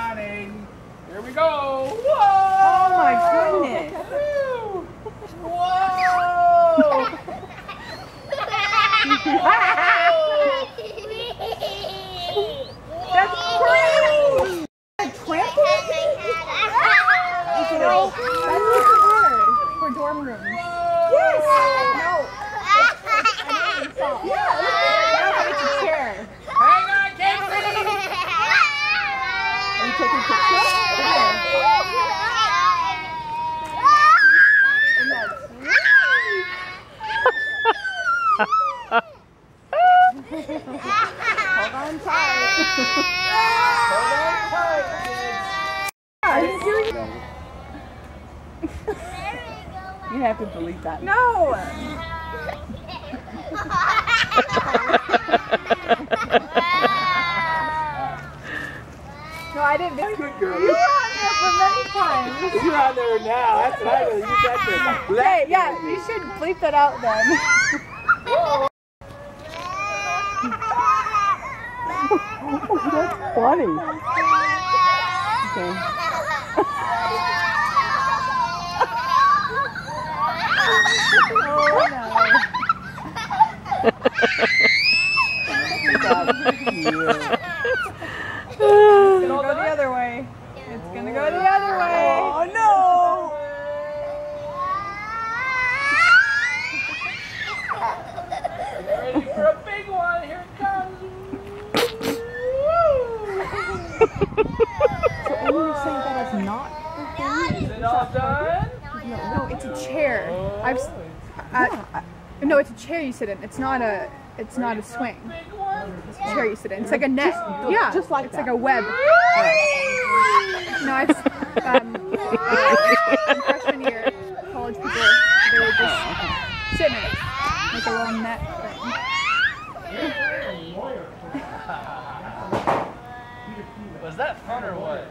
counting. Here we go. Whoa! Oh my goodness. Whoa! That's crazy. That's the word for dorm rooms. Yes. No. Yeah. Now it's a chair. Hang on, Casey! Are you taking pictures? And that's hold on tight. Hold on tight, kids. Are you serious? You have to delete that. No. No, I didn't. Good girl. You were on there for many times. You're on there now. That's what I know. You got there. Hey, yeah, you should bleep that out then. That's funny. Okay. Oh no. It's gonna go the other way. It's gonna go the other way. Oh no! Get ready for a big one. Here it comes. So you're saying that is not Is it all done? No, it's a chair. No, it's a chair you sit in. It's not a swing. Big one. It's a chair you sit in. It's like a net. Yeah, just like it's that. like a web. No, it's in freshman year, college people they would just sit in it like a little net thing. Was that fun or what?